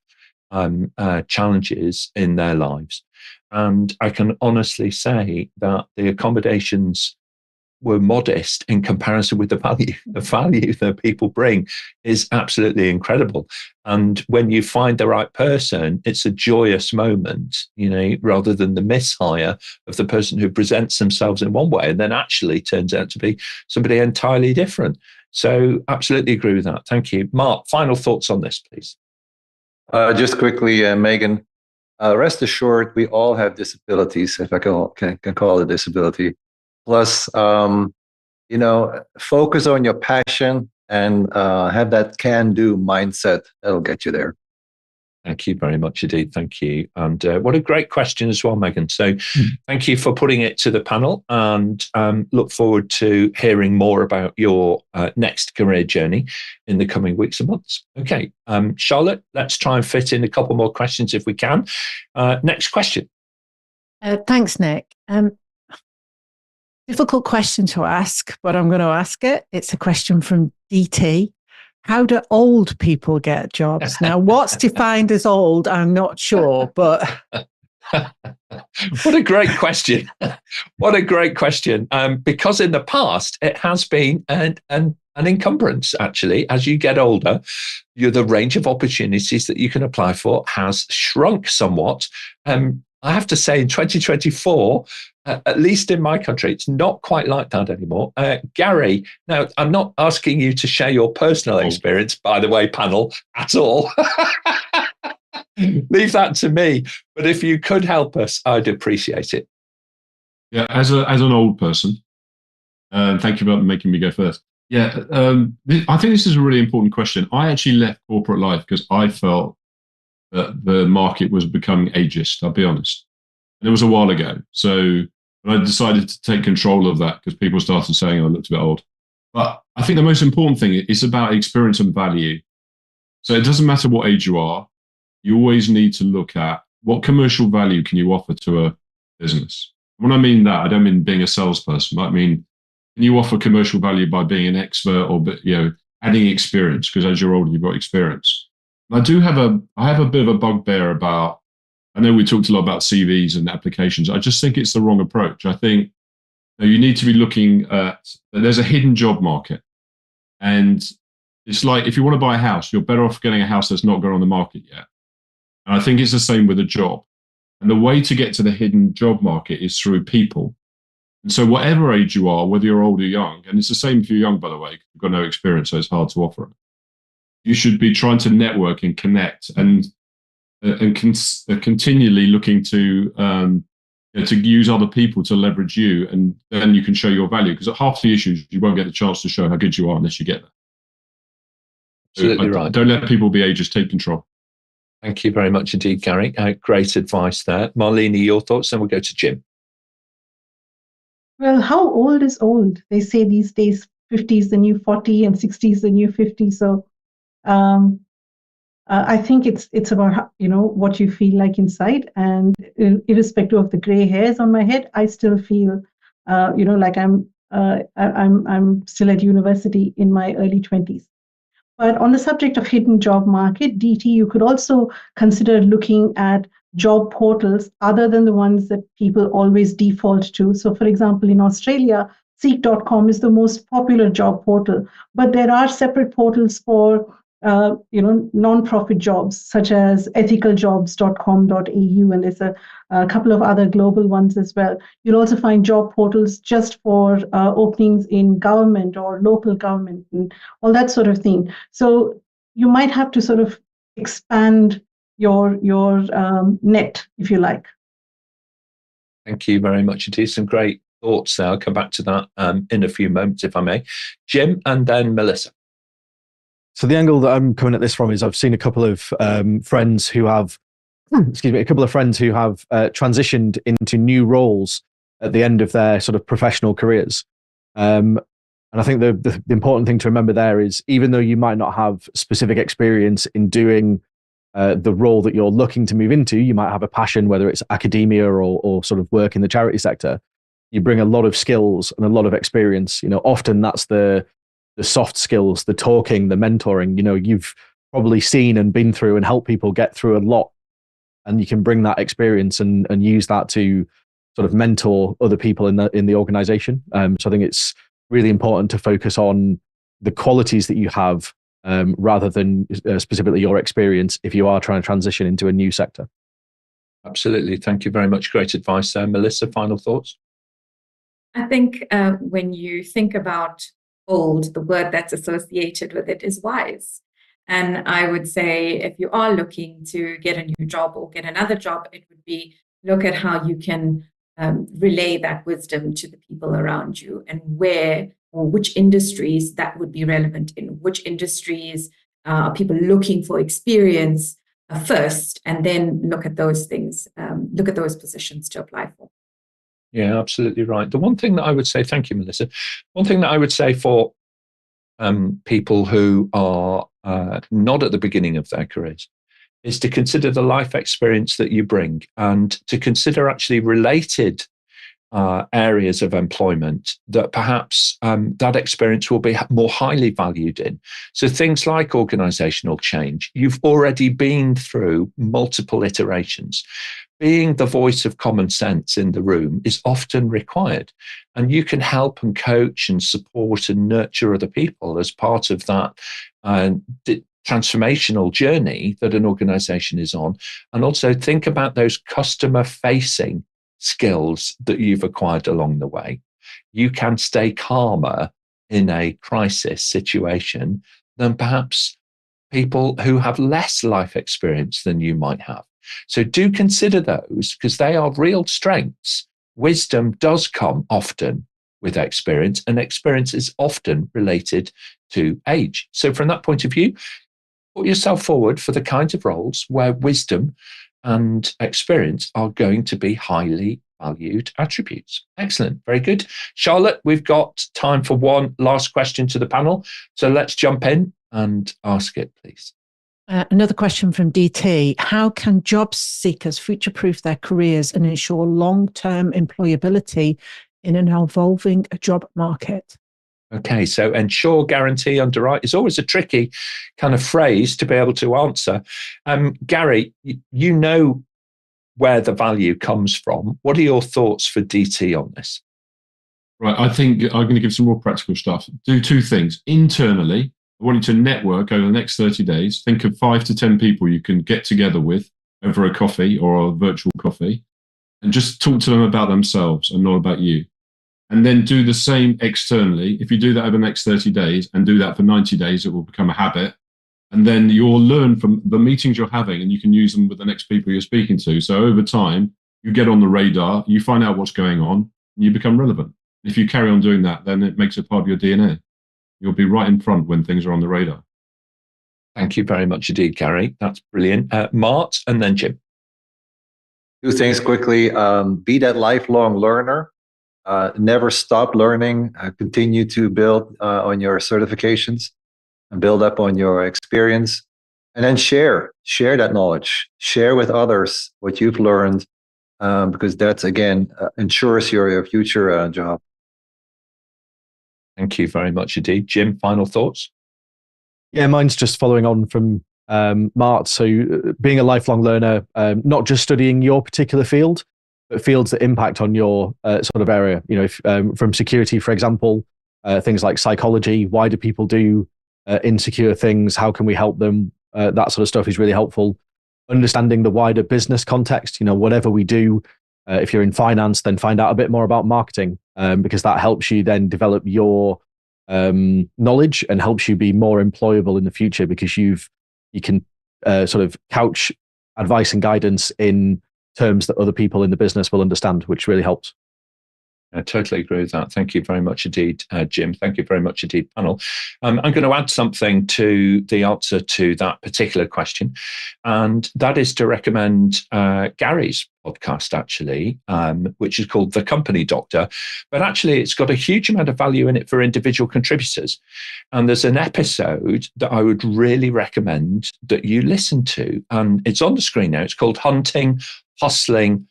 challenges in their lives. And I can honestly say that the accommodations were modest in comparison with the value. The value that people bring is absolutely incredible. And when you find the right person, it's a joyous moment, rather than the mishire of the person who presents themselves in one way and then actually turns out to be somebody entirely different. So absolutely agree with that. Thank you. Mark, final thoughts on this, please. Just quickly, Megan, rest assured, we all have disabilities, if I can call it a disability. Plus, focus on your passion and have that can-do mindset. That'll get you there. Thank you very much indeed. Thank you. And what a great question as well, Megan. So thank you for putting it to the panel, and look forward to hearing more about your next career journey in the coming weeks and months. Okay, Charlotte, let's try and fit in a couple more questions if we can. Next question. Thanks, Nick. Difficult question to ask, but I'm going to ask it. It's a question from DT. How do old people get jobs? Now, what's defined as old, I'm not sure, but... What a great question. What a great question. Because in the past, it has been an encumbrance, actually. As you get older, the range of opportunities that you can apply for has shrunk somewhat. I have to say, in 2024, at least in my country, it's not quite like that anymore. Gary, now, I'm not asking you to share your personal experience, by the way, panel, at all. Leave that to me. But if you could help us, I'd appreciate it. Yeah, as an old person, thank you for making me go first. Yeah, I think this is a really important question. I actually left corporate life because I felt that the market was becoming ageist, I'll be honest. And it was a while ago. So I decided to take control of that because people started saying I looked a bit old. But I think the most important thing is about experience and value. So it doesn't matter what age you are, you always need to look at what commercial value can you offer to a business. When I mean that, I don't mean being a salesperson. I mean, can you offer commercial value by being an expert or adding experience? Because as you're older, you've got experience. I have a bit of a bugbear about, I know we talked a lot about CVs and applications. I just think it's the wrong approach. I think you need to be looking at, there's a hidden job market. And it's like, if you want to buy a house, you're better off getting a house that's not gone on the market yet. And I think it's the same with a job. And the way to get to the hidden job market is through people. And so whatever age you are, whether you're old or young, and it's the same if you're young, by the way, you've got no experience, so it's hard to offer it. You should be trying to network and connect and continually looking to use other people to leverage you, and then you can show your value. Because at half the issues, you won't get the chance to show how good you are unless you get there. Absolutely right. Don't let people be ageist. Take control. Thank you very much indeed, Gary. Great advice there. Malini, your thoughts, then we'll go to Jim. Well, how old is old? They say these days 50 is the new 40 and 60 is the new 50. So I think it's about what you feel like inside, and irrespective of the gray hairs on my head, I still feel like I'm still at university in my early 20s. But on the subject of hidden job market, DT, you could also consider looking at job portals other than the ones that people always default to. So, for example, in Australia, Seek.com is the most popular job portal, but there are separate portals for non-profit jobs such as ethicaljobs.com.au, and there's a couple of other global ones as well. You'll also find job portals just for openings in government or local government and all that sort of thing. So you might have to sort of expand your net, if you like. Thank you very much indeed. Some great thoughts there. I'll come back to that in a few moments, if I may. Jim, and then Melissa. So the angle that I'm coming at this from is I've seen a couple of friends who have, transitioned into new roles at the end of their sort of professional careers. And I think the important thing to remember there is, even though you might not have specific experience in doing the role that you're looking to move into, you might have a passion, whether it's academia or sort of work in the charity sector. You bring a lot of skills and a lot of experience. Often that's the soft skills, the talking, the mentoring. You've probably seen and been through and helped people get through a lot, and you can bring that experience and use that to sort of mentor other people in the organization. So I think it's really important to focus on the qualities that you have rather than specifically your experience if you are trying to transition into a new sector. Absolutely. Thank you very much. Great advice there. Melissa, final thoughts? I think when you think about old, the word that's associated with it is wise. And I would say, if you are looking to get a new job or get another job, it would be look at how you can relay that wisdom to the people around you, and where or which industries that would be relevant in. Which industries are people looking for experience first, and then look at those things, look at those positions to apply for. Yeah, absolutely right. The one thing that I would say, thank you, Melissa. One thing that I would say for people who are not at the beginning of their careers is to consider the life experience that you bring, and to consider actually related areas of employment that perhaps that experience will be more highly valued in. So things like organizational change, you've already been through multiple iterations. Being the voice of common sense in the room is often required, and you can help and coach and support and nurture other people as part of that transformational journey that an organization is on, and also think about those customer facing skills that you've acquired along the way. You can stay calmer in a crisis situation than perhaps people who have less life experience than you might have. So do consider those, because they are real strengths. Wisdom does come often with experience, and experience is often related to age. So from that point of view, put yourself forward for the kinds of roles where wisdom and experience are going to be highly valued attributes. Excellent. Very good. Charlotte, we've got time for one last question to the panel. So let's jump in and ask it, please. Another question from DT. How can job seekers future-proof their careers and ensure long-term employability in an evolving job market? Okay, so ensure, guarantee, underwrite is always a tricky kind of phrase to be able to answer. Gary, you know where the value comes from. What are your thoughts for DT on this? Right, I think I'm going to give some more practical stuff. Do two things. Internally, I want you to network over the next 30 days. Think of 5 to 10 people you can get together with over a coffee or a virtual coffee, and just talk to them about themselves and not about you. And then do the same externally. If you do that over the next 30 days and do that for 90 days, it will become a habit. And then you'll learn from the meetings you're having, and you can use them with the next people you're speaking to. So over time, you get on the radar, you find out what's going on, and you become relevant. If you carry on doing that, then it makes it part of your DNA. You'll be right in front when things are on the radar. Thank you very much indeed, Gary. That's brilliant. Mart, and then Jim. Two things quickly. Be that lifelong learner. Never stop learning. Continue to build on your certifications and build up on your experience. And then share that knowledge. Share with others what you've learned, because that's, again, ensures your future job. Thank you very much indeed. Jim, final thoughts? Yeah, mine's just following on from Mart. So being a lifelong learner, not just studying your particular field, but fields that impact on your sort of area. You know, if, from security, for example, things like psychology. Why do people do insecure things? How can we help them? That sort of stuff is really helpful. Understanding the wider business context. You know, whatever we do, if you're in finance, then find out a bit more about marketing, because that helps you then develop your knowledge and helps you be more employable in the future, because you can sort of couch advice and guidance in terms that other people in the business will understand, which really helps. I totally agree with that. Thank you very much indeed, Jim. Thank you very much indeed, panel. I'm going to add something to the answer to that particular question, and that is to recommend Gary's podcast, actually, which is called The Company Doctor. But actually, it's got a huge amount of value in it for individual contributors. And there's an episode that I would really recommend that you listen to. And it's on the screen now. It's called Hunting, Hustling,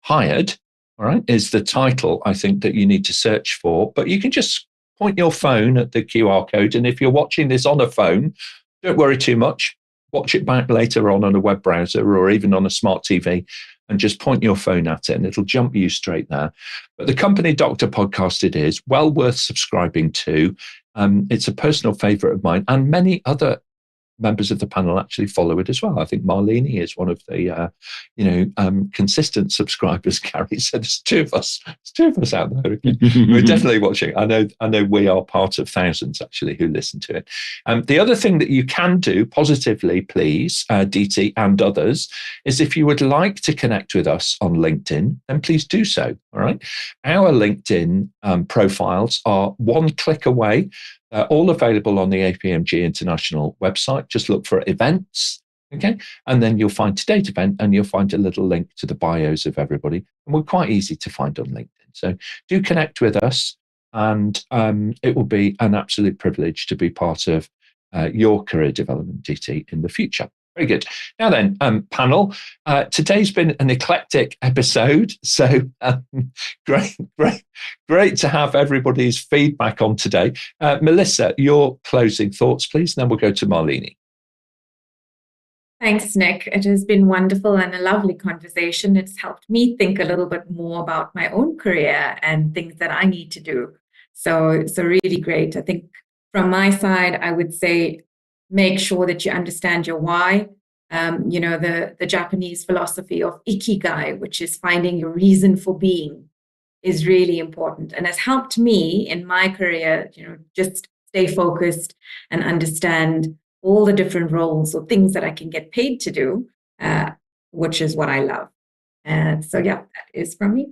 Hired. All right, is the title, I think, that you need to search for. But you can just point your phone at the QR code. And if you're watching this on a phone, don't worry too much. Watch it back later on a web browser or even on a smart TV, and just point your phone at it and it'll jump you straight there. But the Company Doctor podcast, it is well worth subscribing to. It's a personal favorite of mine, and many other members of the panel actually follow it as well. I think Malini is one of the, consistent subscribers, Gary. So there's two of us out there. We're definitely watching. I know we are part of thousands actually who listen to it. The other thing that you can do positively, please, DT and others, is if you would like to connect with us on LinkedIn, then please do so. All right. Our LinkedIn profiles are one click away. All available on the APMG International website. Just look for events, okay? And then you'll find today's event, and you'll find a little link to the bios of everybody. And we're quite easy to find on LinkedIn. So do connect with us, and it will be an absolute privilege to be part of your career development, DT, in the future. Very good. Now then, panel, today's been an eclectic episode. So great to have everybody's feedback on today. Melissa, your closing thoughts, please, and then we'll go to Malini. Thanks, Nick. It has been wonderful and a lovely conversation. It's helped me think a little bit more about my own career and things that I need to do. So really great. I think from my side, I would say make sure that you understand your why. The Japanese philosophy of ikigai, which is finding your reason for being, is really important and has helped me in my career, just stay focused and understand all the different roles or things that I can get paid to do, which is what I love. And so, that is from me.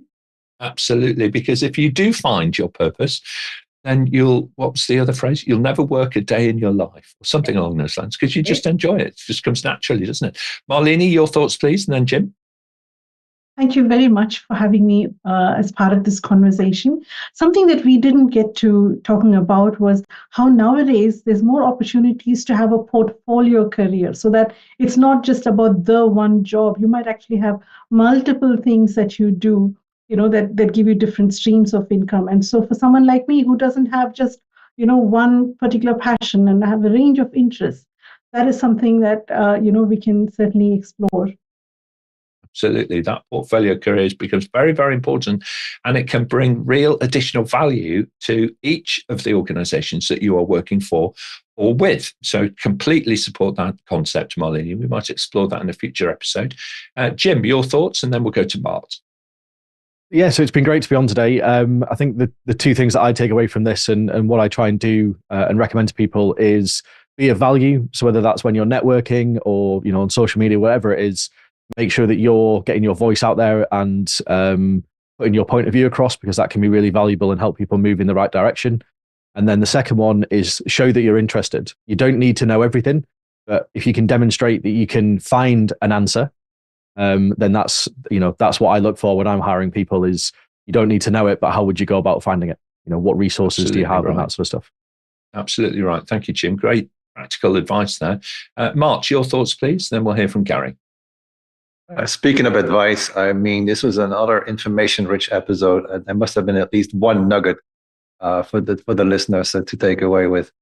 Absolutely. Because if you do find your purpose, then what's the other phrase? You'll never work a day in your life or something along those lines because you just enjoy it. It just comes naturally, doesn't it? Malini, your thoughts, please. And then Jim. Thank you very much for having me as part of this conversation. Something that we didn't get to talking about was how nowadays there's more opportunities to have a portfolio career so that it's not just about the one job. You might actually have multiple things that you do, that give you different streams of income. And so for someone like me who doesn't have just, one particular passion and have a range of interests, that is something that, we can certainly explore. Absolutely. That portfolio career becomes very, very important, and it can bring real additional value to each of the organizations that you are working for or with. So completely support that concept, Malini. We might explore that in a future episode. Jim, your thoughts, and then we'll go to Mart. Yeah, so it's been great to be on today. I think the two things that I take away from this and what I try and do and recommend to people is be of value. So whether that's when you're networking or, on social media, whatever it is, make sure that you're getting your voice out there and putting your point of view across, because that can be really valuable and help people move in the right direction. And then the second one is show that you're interested. You don't need to know everything, but if you can demonstrate that you can find an answer, then that's what I look for when I'm hiring people. Is you don't need to know it, but how would you go about finding it? What resources Absolutely do you have right. and that sort of stuff. Absolutely right. Thank you, Jim. Great practical advice there. Mart, your thoughts, please. Then we'll hear from Gary. Speaking of advice, I mean, this was another information-rich episode. There must have been at least one nugget for the listeners to take away with.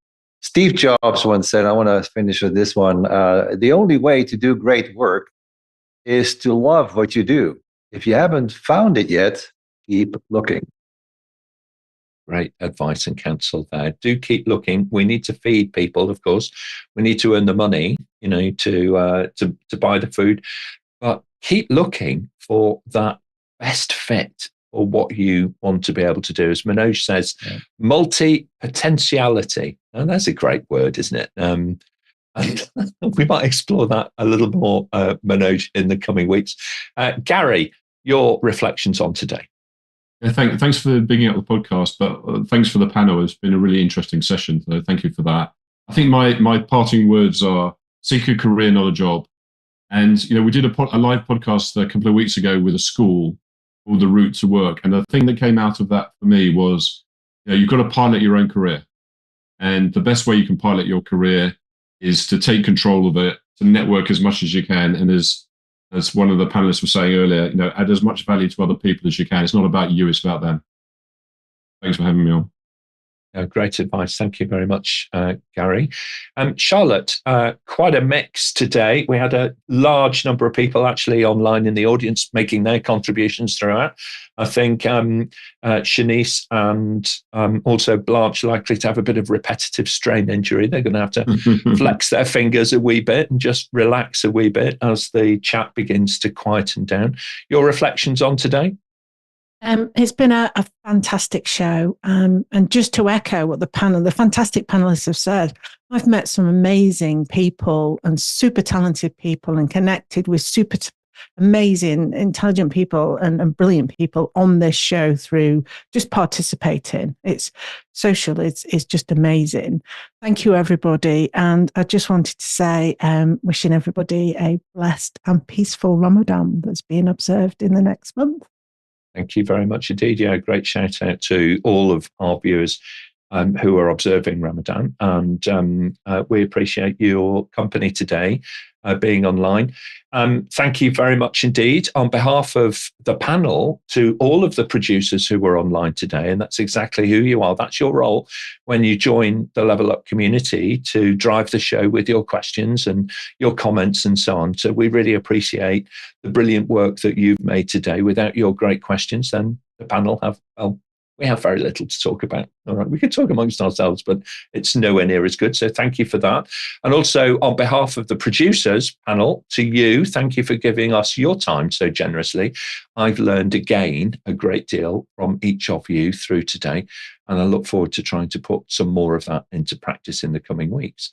Steve Jobs once said, I want to finish with this one, the only way to do great work is to love what you do. If you haven't found it yet, keep looking. Great advice and counsel there. Do keep looking. We need to feed people, of course. We need to earn the money, to buy the food. But keep looking for that best fit for what you want to be able to do. As Manoj says, multi-potentiality. And that's a great word, isn't it? And we might explore that a little more, Manoj, in the coming weeks. Gary, your reflections on today. Yeah, thanks for bringing up the podcast, but thanks for the panel. It's been a really interesting session, so thank you for that. I think my parting words are seek a career, not a job. And, we did a live podcast a couple of weeks ago with a school called The Route to Work. And the thing that came out of that for me was, you've got to pilot your own career. And the best way you can pilot your career is to take control of it, to network as much as you can. And as one of the panelists was saying earlier, add as much value to other people as you can. It's not about you, it's about them. Thanks for having me on. Great advice. Thank you very much, Gary. Charlotte, quite a mix today. We had a large number of people actually online in the audience making their contributions throughout. I think Shanice and also Blanche likely to have a bit of repetitive strain injury. They're going to have to flex their fingers a wee bit and just relax a wee bit as the chat begins to quieten down. Your reflections on today? It's been a fantastic show. And just to echo what the fantastic panelists have said, I've met some amazing people and super talented people and connected with super amazing, intelligent people and brilliant people on this show through just participating. It's social. It's just amazing. Thank you, everybody. And I just wanted to say, wishing everybody a blessed and peaceful Ramadan that's being observed in the next month. Thank you very much indeed. Yeah, great shout out to all of our viewers who are observing Ramadan. And we appreciate your company today, being online. Thank you very much indeed on behalf of the panel to all of the producers who were online today. And that's exactly who you are. That's your role when you join the Level Up community, to drive the show with your questions and your comments and so on. So we really appreciate the brilliant work that you've made today. Without your great questions, then the panel have, we have very little to talk about. All right, we could talk amongst ourselves, but it's nowhere near as good. So thank you for that. And also on behalf of the producers panel, to you, thank you for giving us your time so generously. I've learned again a great deal from each of you through today, and I look forward to trying to put some more of that into practice in the coming weeks.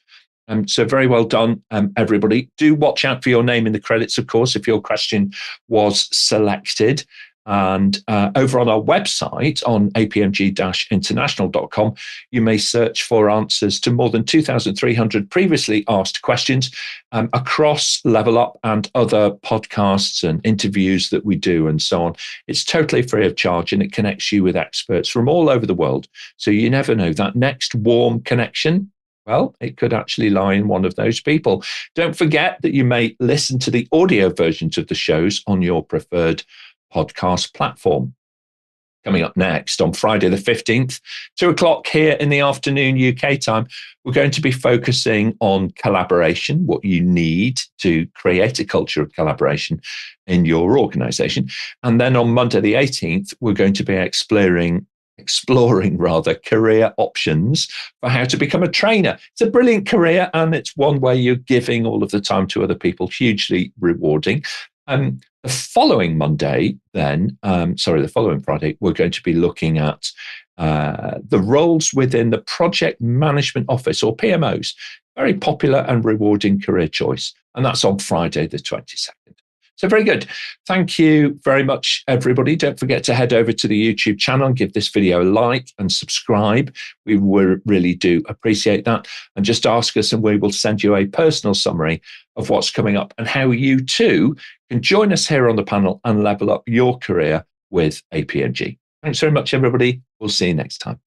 So very well done, everybody. Do watch out for your name in the credits, of course, if your question was selected. And over on our website on apmg-international.com, you may search for answers to more than 2,300 previously asked questions across Level Up and other podcasts and interviews that we do and so on. It's totally free of charge, and it connects you with experts from all over the world. So you never know, that next warm connection, well, it could actually lie in one of those people. Don't forget that you may listen to the audio versions of the shows on your preferred podcast platform. Coming up next on Friday the 15th, 2:00 here in the afternoon UK time, we're going to be focusing on collaboration, what you need to create a culture of collaboration in your organization. And then on Monday the 18th, we're going to be exploring career options for how to become a trainer. It's a brilliant career, and it's one where you're giving all of the time to other people, hugely rewarding. The following Friday, we're going to be looking at the roles within the Project Management Office, or PMOs. Very popular and rewarding career choice. And that's on Friday the 22nd. So very good. Thank you very much, everybody. Don't forget to head over to the YouTube channel and give this video a like and subscribe. We really do appreciate that. And just ask us and we will send you a personal summary of what's coming up and how you too can join us here on the panel and level up your career with APMG. Thanks very much, everybody. We'll see you next time.